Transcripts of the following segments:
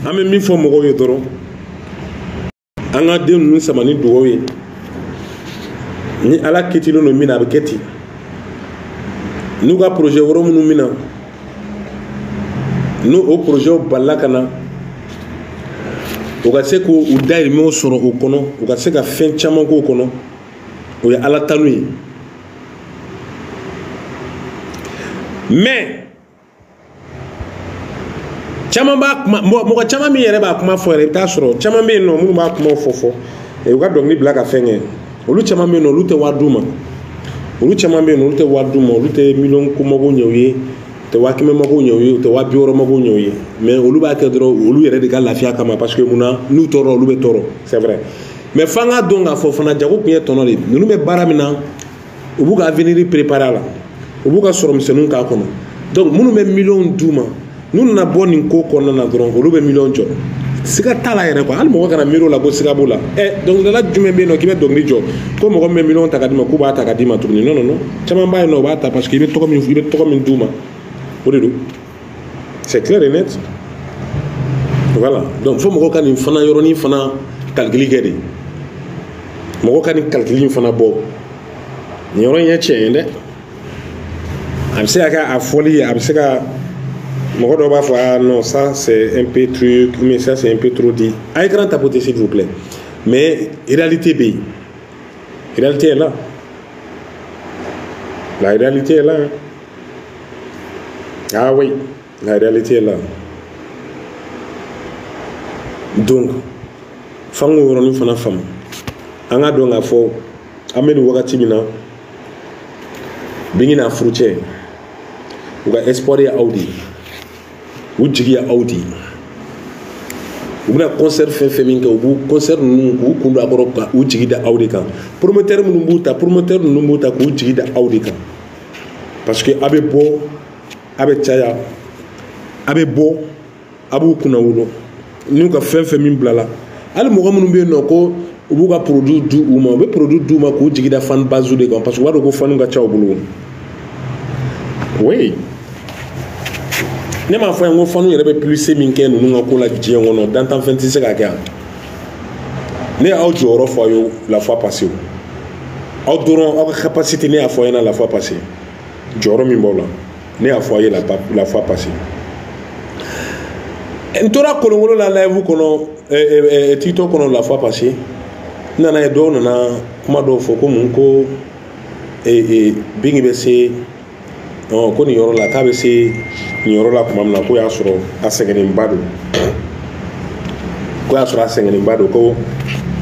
an bɛ min fɔ mɔgɔw ye dɔrɔn an ka den ninnu sama ni dugawu ye ni ala kitilen don min na a bɛ kɛ ten n'u ka projet wɛrɛ minnu min na n'o o projet balila ka na u ka se k'u dahirimɛw sɔrɔ o kɔnɔ u ka se ka fɛn caman k'o kɔnɔ o ye ala tanu ye mais caman b'a kuma mɔgɔ caman min yɛrɛ b'a kuma fɔ yɛrɛ i bɛ taa sɔrɔ caman bɛ yen nɔ minnu b'a kumaw fɔ u ka dɔnkili bila ka fɛn kɛ olu caman bɛ yen nɔ olu tɛ wari d'u ma olu caman bɛ yen nɔ olu tɛ wari d'u ma olu tɛ miliyɔn ko mago ɲɛ u ye u tɛ 500 mago ɲɛ u ye u tɛ 260 mago ɲɛ u ye mais olu b'a kɛ dɔrɔn olu yɛrɛ de ka lafiya kama parce que munna n'u tɔɔrɔ olu bɛ tɔɔrɔ c'est vrai mais f'an ka dɔn k'a fɔ fana jago kun ye tɔnɔ de ninnu bɛ baara min na u b'u ka avenir préparer a la u b'u ka sɔrɔmisɛnninw k'a kɔnɔ donc minnu bɛ miliyɔn d'u ma n'u nana bɔ nin ko kɔnɔna na dɔrɔn olu bɛ miliyɔn jɔ siga t'a la yɛrɛ quoi hali mɔgɔ kana miiri o la ko siga b'o la dɔnkilidala jumɛn bɛ yen nɔ k'i bɛ dɔnkili jɔ ko mɔgɔ min bɛ miliyɔn ta ka d'i ma k'u b'a ta ka d'i ma tuguni non non non caman b'a yen nɔ u b'a ta parce que i bɛ tɔgɔ min d'u ma o de don c'est clair et net voilà donc fo mɔgɔ ka nin fana yɔrɔnin fana calcul kɛ de mɔgɔ ka nin calcul in fana bɔ nin yɔrɔ in ye tiɲɛ ye dɛ a bɛ se ka kɛ a fɔli a bɛ se ka mɔgɔ dɔw b'a fɔ ah non ça c'est un peu truc mais ça c'est un peu trop dit a écran tapoter s'il vous plaît mais réalité bɛ yen réalité est là la réalité est là hein. Ah oui la réalité est là donc f'an k'o yɔrɔnin fana faamu an ka dɔn k'a fɔ an bɛ nin wagati min na bi n'a furu cɛ u ka espoir ye aw de ye u jigi ye aw de ye u bɛna concert fɛn fɛn min kɛ u b'u concert ninnu k'u kun don a kɔrɔ ka u jigi da aw de kan promoteur minnu b'u ta promoteur ninnu b'u ta k'u jigi da aw de kan parce que a bɛ bɔ a bɛ caya a bɛ bɔ a b'u kunna wolo n'u ka fɛn fɛn min bilala hali mɔgɔ minnu bɛ yen nɔ ko u b'u ka produit di u ma u bɛ produit d'u ma k'u jigi da fan base de kan parce que u b'a dɔn ko fanu ka ca u bolo oui ne m'a fɔ yan ko fanu yɛrɛ bɛ publicité min kɛ ninnu ka ko la diɲɛ kɔnɔ dantanfɛn tɛ se ka kɛ yan ne y'aw jɔyɔrɔ fɔ aw ye la fois passée aw dɔrɔn aw ka capacité ne y'a fɔ aw ɲɛna la fois passée jɔyɔrɔ min b'aw la ne y'a fɔ aw ye la fois passée n tora kolonkolon la live kɔnɔ TikTok kɔnɔ la fois passée n nana ye dɔw nana kuma dɔw fɔ ko mun ko Bingi bɛ se ko nin yɔrɔ la k'a bɛ se nin yɔrɔ la tuma min na ko y'a sɔrɔ a sɛgɛnnenba don ko y'a sɔrɔ a sɛgɛnnenba don ko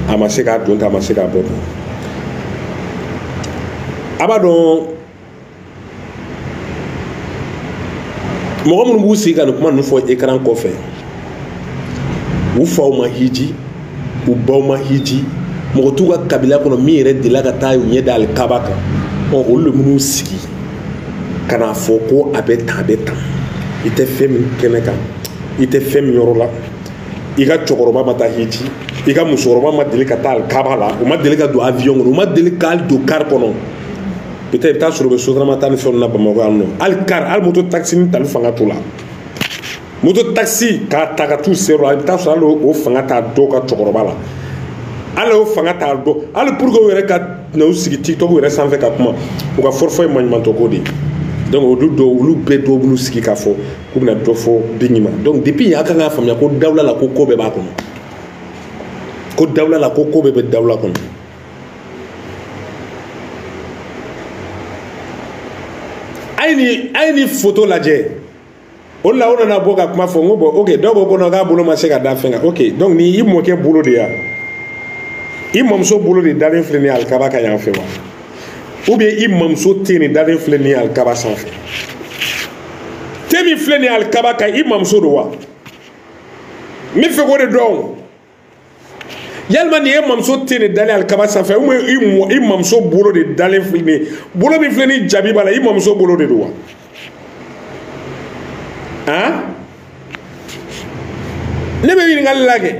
a ma se k'a don tan a ma se k'a bɔ tan a b'a dɔn mɔgɔ minnu b'u sigi ka nin kuma ninnu fɔ écran kɔfɛ u faw ma hiji u baw ma hiji mɔgɔ t'u ka kabila kɔnɔ min yɛrɛ delila ka taa u ɲɛ da alikaba kan olu de minnu sigi ka n'a fɔ ko a bɛ tan a bɛ tan i tɛ fɛn min kɛnɛ kan i tɛ fɛn min yɔrɔ la i ka cɛkɔrɔba ma taa hiji i ka musokɔrɔba ma deli ka taa alikaba la u ma deli ka don avion kɔnɔ u ma deli ka don car kɔnɔ peut-être i bɛ taa sɔrɔ u bɛ sotarama ta ni fɛnw na Bamakɔ yan nɔ hali car hali moto taxi ni tali fanga t'u la moto taxi k'a ta ka t'u seyɔrɔ la i bɛ taa sɔrɔ hali o fanga t'a dɔw ka cɛkɔrɔba la hali o fanga t'a dɔn hali pour que u yɛrɛ ka na u sigi TikTok yɛrɛ sanfɛ ka kuma u ka forfait ye maɲumantɔ ko de ye donc olu bɛɛ dɔw b'u sigi k'a fɔ k'u bɛna dɔ fɔ Bingi ma donc depuis yen a kan k'a faamuya ko dawula la ko ko bɛɛ b'a kɔnɔ ko dawula la ko ko bɛɛ bɛ dawula kɔnɔ a ye ni photo lajɛ o la o nana bɔ ka kuma fɔ n ko bon ok dɔw ko non k'a bolo ma se ka da fɛn kan ok donc ni i mɔkɛ bolo de ya i mamuso bolo de dalen filɛ nin ye alikaba kan yan fɛ wa ou bien i mamuso te nin dalen filɛ nin ye alikaba sanfɛ te min filɛ nin ye alikaba kan i mamuso don wa n bɛ fɛ k'o de dɔn yalima nin ye mamuso te nin dalen alikaba sanfɛ ou bien i mamuso bolo de dalen filɛ nin ye bolo min filɛ nin jabi b'a la i mamuso bolo de don wa han ne bɛ ɲininkali la kɛ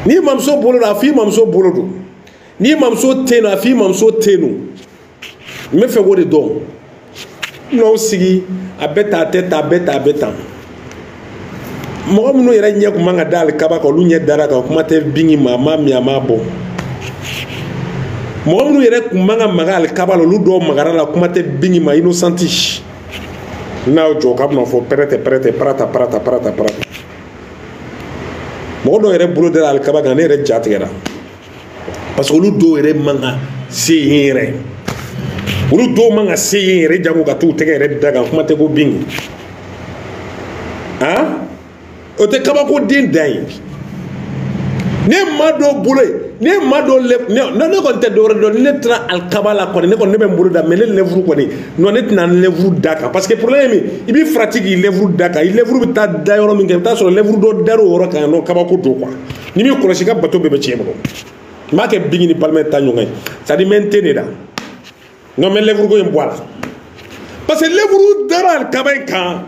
n'i mamuso bolo don a f'i mamuso bolo don n'i mamuso te yen nɔ a f'i mamuso te yen nɔ n bɛ fɛ k'o de dɔn n'aw sigi a bɛ tan a tɛ tan a bɛ tan a bɛ tan mɔgɔ minnu yɛrɛ ɲɛ kun man ka da alikaba kan olu ɲɛ dara kan kuma tɛ bingi ma a ma mi a ma bɔ mɔgɔ minnu yɛrɛ kun man ka maga alikaba la olu dɔw magara la kuma tɛ bingi ma innocenti n'a y'o jɔ k'a bɛna fɔ pɛrɛtɛ pɛrɛtɛ parata parata parata parata mɔgɔ dɔw yɛrɛ bolo dara alikaba kan ne yɛrɛ ja tigɛra parce que olu dɔw yɛrɛ man ka se yen yɛrɛ olu dɔw man ka se yen yɛrɛ jago ka t'u tɛgɛ yɛrɛ da kan kuma tɛ ko bingi o tɛ kabako den dan ye ne ma dɔ bolo ne ma dɔ ne kɔni tɛ dɔwɛrɛ dɔn ne taara alikaba la kɔni ne kɔni ne bɛ n bolo da mais ne lèvre kɔni non ne tɛna lèvre da kan parce que problème ye min i b'i farati k'i lèvre da kan i lèvre bɛ taa da yɔrɔ min kɛ i bɛ taa sɔrɔ lèvre dɔ dar'o yɔrɔ kan nɔ kabako don quoi n'i m'i kɔlɔsi i ka bateau bɛɛ bɛ tiɲɛ bolo n b'a kɛ bingi ni balimɛ ta ɲɔgɔn ye c'est à dire n bɛ n te de da non mais lèvre ko in bɔ a la parce que lèvre dara alikaba in kan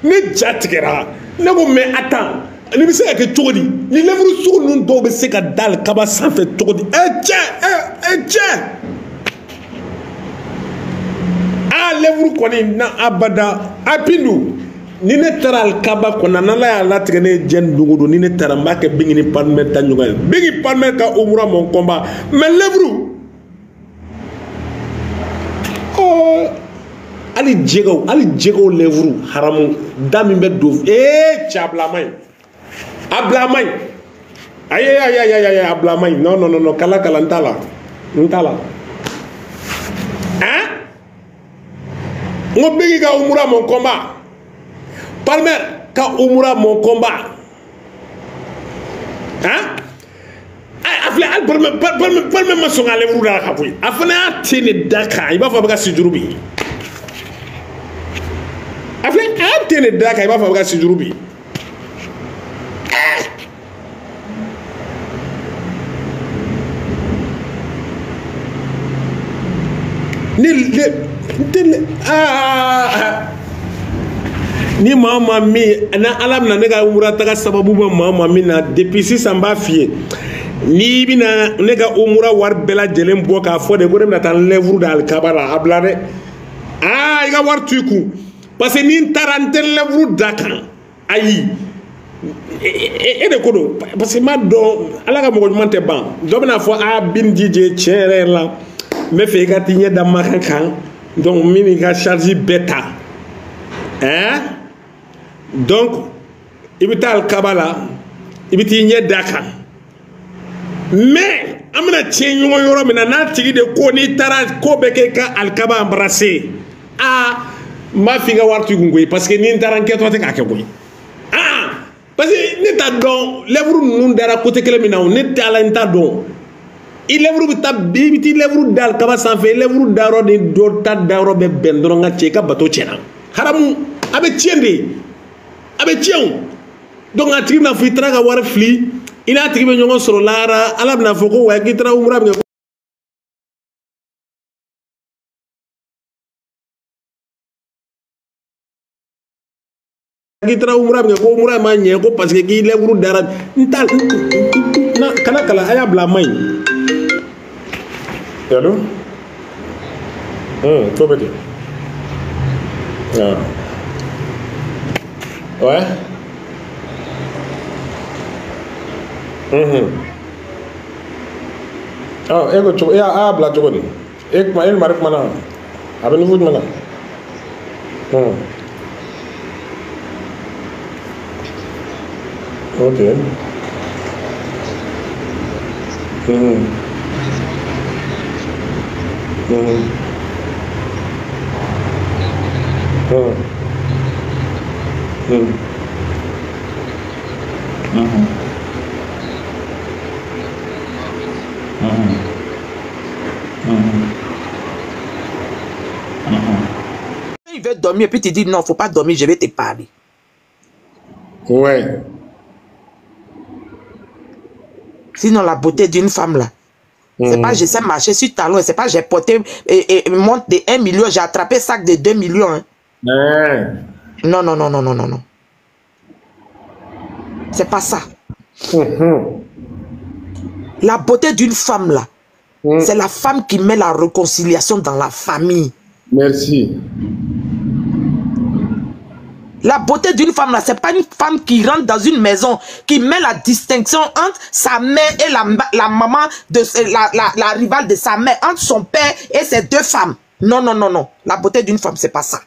ne ja tigɛra ne ko mais attends ni bɛ se ka kɛ cogo di ni lèvre sugu ninnu dɔw bɛ se ka da alikaba sanfɛ cogo di cɛ lèvre kɔni na abada a pindu ni ne taara alikaba kɔnɔ n'ala y'a latigɛ ne ye diɲɛ dogo don ni ne taara n b'a kɛ bingi ni parimɛ ta ɲɔgɔn ye bingi parimɛ ka umura mɔn kɔnba mais lèvre hali jɛgɛw lèvre haramu da min bɛ don cɛ a bila man ɲi a bila man ɲi ayi a bila man ɲi non kala n t'a la n ko bingi ka umura mɔn kɔnba parimɛ ka umura mɔn kɔnba a filɛ hali parimɛ ma sɔn ka lèvre da ka bɔ yen a fana y'a ten ne da kan i b'a fɔ a bɛ ka sijuru bi a filɛ a y'a ten ne da kan i b'a fɔ a bɛ ka sijuru bi ni maa maa min na ala bɛna ne ka umura taga sababu bɛ maa maa min na depuis sisan n b'a f'i ye n'i bɛna ne ka umura wari bɛɛ lajɛlen bɔ k'a fɔ de ko ne bɛna taa lèvre da alikaba la a bila dɛ i ka wari to i kun parce que ni n taara n tɛ lèvre da kan ayi e de ko don parce que n b'a dɔn ala ka mɔgɔ ɲuman tɛ ban dɔ bɛna fɔ bin jije tiɲɛ yɛrɛ la n bɛ fɛ i ka t'i ɲɛ da makan kan donc n bɛ n'i ka charge bɛɛ ta donc i bɛ taa alikaba la i bɛ t'i ɲɛ da kan mais an bɛna tiɲɛ ɲɔgɔn yɔrɔ min na n'a tigi de ko n'i taara ko bɛ kɛ ka alikaba embrasser n b'a f'i ka wari t'i kun koyi parce que ni n taara n kɛtɔ tɛ k'a kɛ koyi parce que ne t'a dɔn lèvre ninnu dara côté kelen min na ne t'a la n t'a dɔn i lèvre bɛ taa i bɛ t'i lèvre da alikaba sanfɛ i lèvre da yɔrɔ ni dɔ ta da yɔrɔ bɛ bɛn dɔrɔn ka cɛ i ka bateau tiɲɛna haramu a bɛ tiɲɛ de a bɛ tiɲɛ donc a tigi bɛna fɔ i taara ka wari fili i n'a tigi bɛ ɲɔgɔn sɔrɔ lahara ala bɛna fɔ ko wa k'i taara umura min kɛ k'i taara umura min kɛ ko umura ma ɲɛ ko parce que k'i lèvre dara n t'a kana kala a y'a bila a ma ɲi allo ko bɛ ten ouais e ko cogo a bila cogo di e kuma e mari kuma na a bɛ niveau jumɛn na ok Il veut dormir, puis tu dis non, faut pas dormir, je vais te parler. Ouais. Sinon, la beauté d'une femme là, c'est pas je sais marcher sur talon, c'est pas j'ai porté monte de 1 million, j'ai attrapé sac de 2 millions. Hein. Non. C'est pas ça. La beauté d'une femme là, c'est la femme qui met la réconciliation dans la famille. Merci. La beauté d'une femme, là, c'est pas une femme qui rentre dans une maison, qui met la distinction entre sa mère et la maman, de la rivale de sa mère, entre son père et ses deux femmes. Non, non, non, non. La beauté d'une femme, c'est pas ça.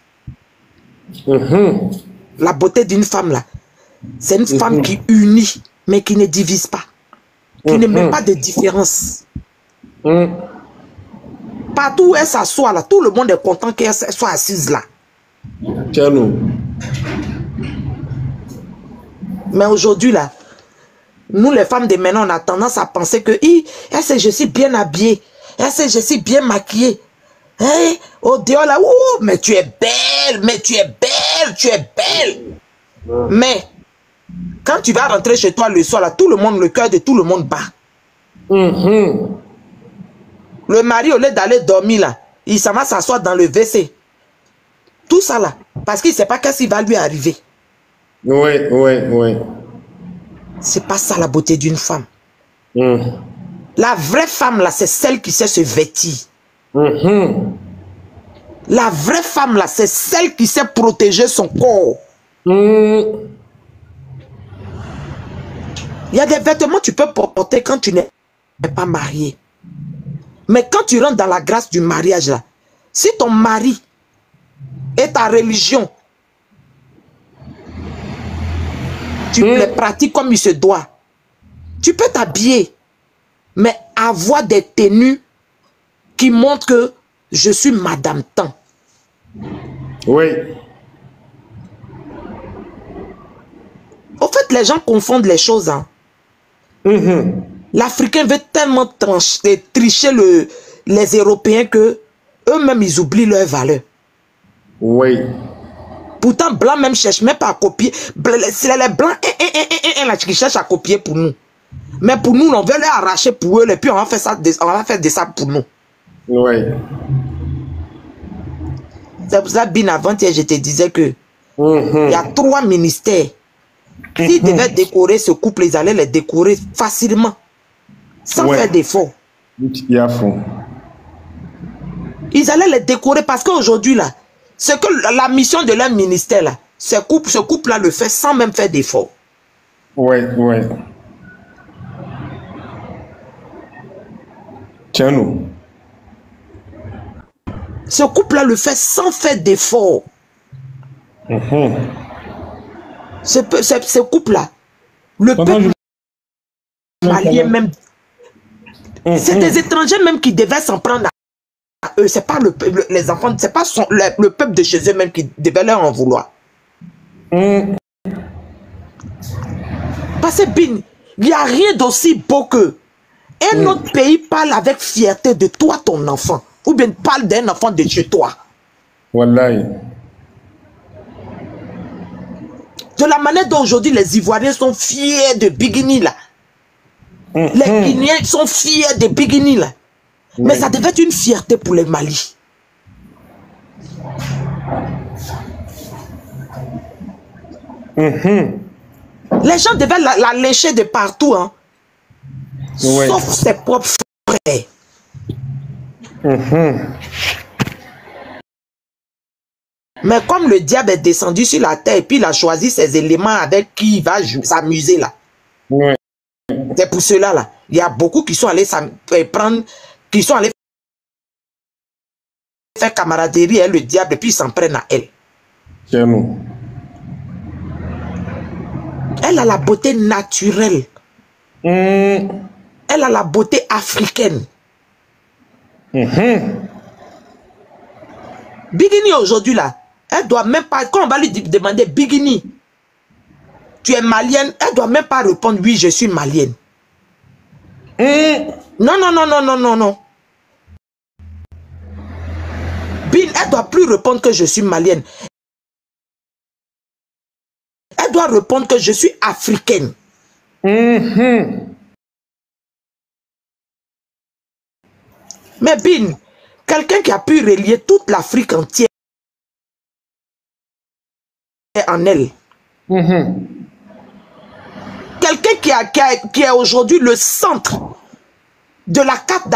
La beauté d'une femme, là, c'est une femme qui unit, mais qui ne divise pas. Qui ne met pas de différence. Partout où elle s'assoit, là, tout le monde est content qu'elle soit assise là. Tiens-nous. Mais aujourd'hui, là, nous les femmes de maintenant, on a tendance à penser que elle sait, je suis bien habillée. Elle sait, je suis bien maquillée. Hein? Au dehors, là, mais tu es belle, mais tu es belle, tu es belle. Mais, quand tu vas rentrer chez toi le soir, là, tout le monde, le cœur de tout le monde bat. Le mari, au lieu d'aller dormir, là, il s'en va s'asseoir dans le WC. Tout ça, là, parce qu'il ne sait pas qu'est-ce qui va lui arriver. Oui, oui, oui. C'est pas ça la beauté d'une femme. La vraie femme, là, c'est celle qui sait se vêtir. La vraie femme, là, c'est celle qui sait protéger son corps. Il y a des vêtements que tu peux porter quand tu n'es pas marié. Mais quand tu rentres dans la grâce du mariage, là, si ton mari et ta religion, tu les pratiques comme il se doit, tu peux t'habiller, mais avoir des tenues qui montrent que je suis Madame Tan. Oui. Au fait, les gens confondent les choses. Hein. L'Africain veut tellement tricher les Européens que eux-mêmes, ils oublient leurs valeurs. Oui. Pourtant, Blanc même cherche même pas à copier. C'est les Blancs là, qui cherchent à copier pour nous. Mais pour nous, on veut les arracher pour eux et puis on va faire ça, pour nous. Oui. C'est pour ça, bien avant-hier, je te disais que il y a 3 ministères. S'ils devaient décorer ce couple, ils allaient les décorer facilement. Sans faire d'effort. Il y a fond. Ils allaient les décorer parce qu'aujourd'hui, là, c'est que la mission de leur ministère, là, ce couple-là le fait sans même faire d'effort. Oui, oui. Tiens-nous. Ce couple-là le fait sans faire d'effort. Ce couple-là, le peuple malien même, c'est des étrangers même qui devaient s'en prendre à eux. C'est pas les enfants, c'est pas le peuple de chez eux même qui devait leur en vouloir. Parce que Bin, il n'y a rien d'aussi beau que un autre pays parle avec fierté de toi, ton enfant, ou bien parle d'un enfant de chez toi. Wallahi. De la manière dont aujourd'hui les Ivoiriens sont fiers de Bigini là. Les Guinéens sont fiers de Bigini là. Mais ça devait être une fierté pour les Mali. Les gens devaient la lécher de partout. Hein. Sauf ses propres frères. Mais comme le diable est descendu sur la terre et puis il a choisi ses éléments avec qui il va s'amuser là. C'est pour cela là. Il y a beaucoup qui sont allés prendre, qui sont allés faire camaraderie avec le diable et puis ils s'en prennent à elle. Elle a la beauté naturelle. Elle a la beauté africaine. Bigini aujourd'hui là, elle doit même pas, quand on va lui demander Bigini, tu es malienne, elle doit même pas répondre oui, je suis malienne. Non, non, non, non, non, non, non. Bin, elle doit plus répondre que je suis malienne. Elle doit répondre que je suis africaine. Mais Bin, quelqu'un qui a pu relier toute l'Afrique entière en elle. Quelqu'un qui est aujourd'hui le centre de la carte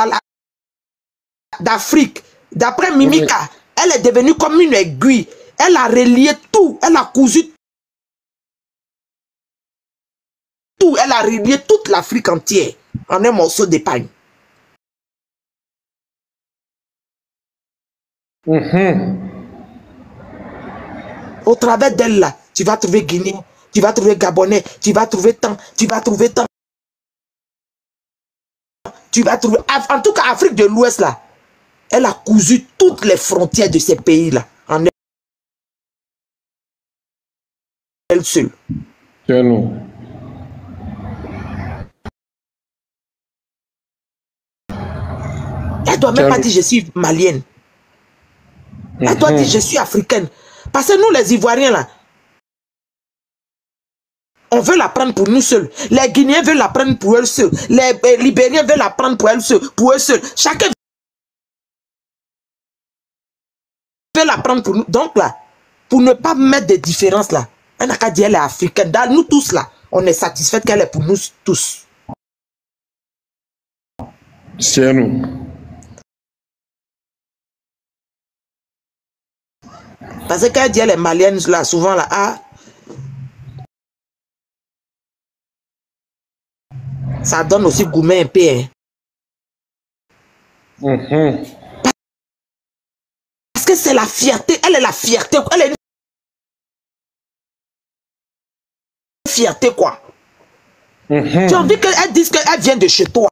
d'Afrique. D'après Mimika, elle est devenue comme une aiguille. Elle a relié tout. Elle a cousu tout. Elle a relié toute l'Afrique entière en un morceau d'épargne. Au travers d'elle, là, tu vas trouver Guinéen, tu vas trouver Gabonais, tu vas trouver tant, tu vas trouver tant. Tu vas trouver... En tout cas, Afrique de l'Ouest, là, elle a cousu toutes les frontières de ces pays-là en elle seule. C'est nous. Elle doit même pas dire je suis malienne. Elle doit dire je suis africaine. Parce que nous, les Ivoiriens, là, on veut la prendre pour nous seuls. Les Guinéens veulent la prendre pour eux seuls. Les Libériens veulent la prendre pour eux seuls. Chacun veut la prendre pour nous. Donc là, pour ne pas mettre de différence là, elle n'a qu'à dire elle est africaine. Dans nous tous là, on est satisfait qu'elle est pour nous tous. C'est nous. Parce que quand elle dit elle est malienne là, souvent là, ah, ça donne aussi gourmet un peu. Hein. Parce que c'est la fierté. Elle est la fierté. Elle est une fierté quoi. Tu as envie qu'elle dise qu'elle vient de chez toi.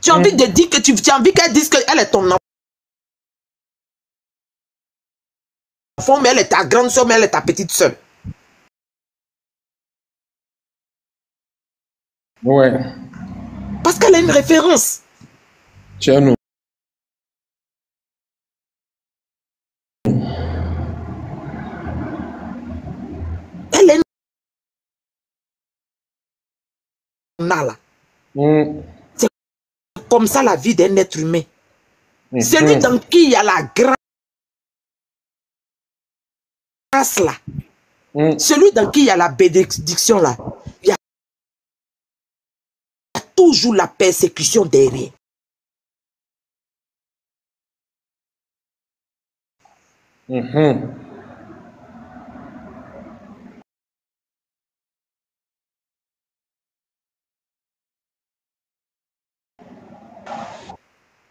Tu as envie de dire que tu as envie qu'elle dise qu'elle est ton enfant, mais elle est ta grande soeur, mais elle est ta petite soeur. Ouais. Parce qu'elle a une référence. C'est nous. Elle est là. C'est comme ça la vie d'un être humain. Celui dans qui il y a la grâce là. Celui dans qui il y a la bénédiction là. Il y a toujours la persécution derrière.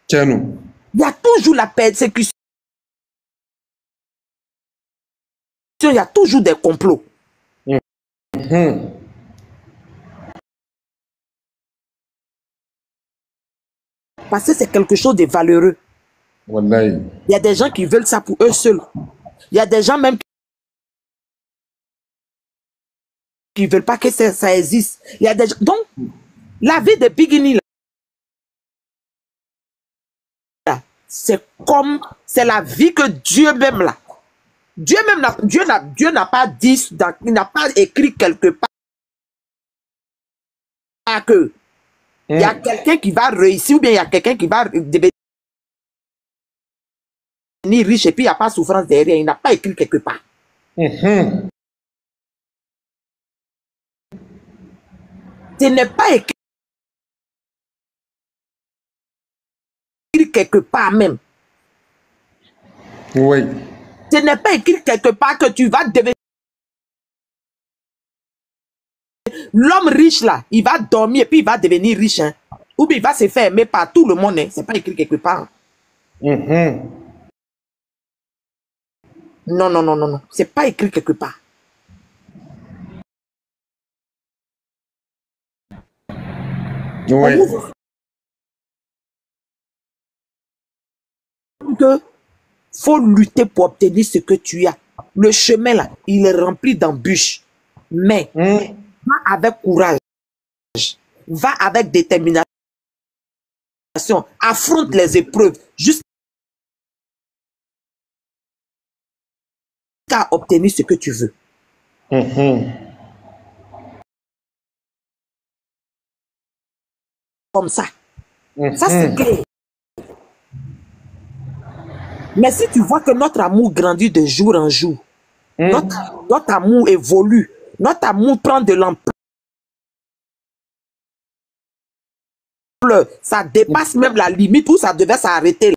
C'est nous. Il y a toujours la persécution. Il y a toujours des complots. Parce que c'est quelque chose de valeureux. Wallahi. Il y a des gens qui veulent ça pour eux seuls. Il y a des gens même qui ne veulent pas que ça existe. Il y a des gens... Donc, la vie de Bigini, c'est comme... C'est la vie que Dieu même là. Dieu n'a pas dit, il n'a pas écrit quelque part que il y a quelqu'un qui va réussir ou bien il y a quelqu'un qui va devenir riche et puis il n'y a pas de souffrance derrière. Il n'a pas écrit quelque part. Ce n'est pas écrit quelque part même. Oui. Ce n'est pas écrit quelque part que tu vas devenir l'homme riche là, il va dormir et puis il va devenir riche. Hein. Ou bien il va se faire aimer par tout le monde. Hein. Ce n'est pas écrit quelque part. Non, non, non, non, non. Ce n'est pas écrit quelque part. Oui. Que faut lutter pour obtenir ce que tu as. Le chemin là, il est rempli d'embûches. Mais va avec courage. Va avec détermination. Affronte les épreuves jusqu'à obtenir ce que tu veux. Comme ça. Ça, c'est clair. Mais si tu vois que notre amour grandit de jour en jour, notre amour évolue, notre amour prend de l'ampleur, ça dépasse même la limite où ça devait s'arrêter.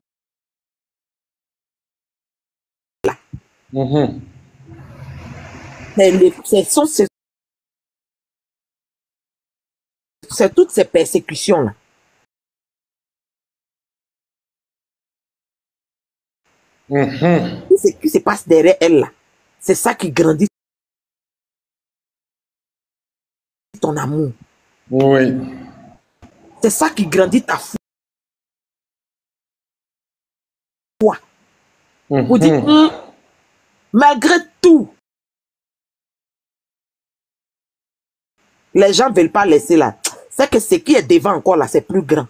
C'est toutes ces persécutions-là. Ce qui se passe derrière elle, là, c'est ça qui grandit ton amour. Oui. C'est ça qui grandit ta foi. Vous dites, malgré tout, les gens ne veulent pas laisser là. C'est que ce qui est devant encore là, c'est plus grand.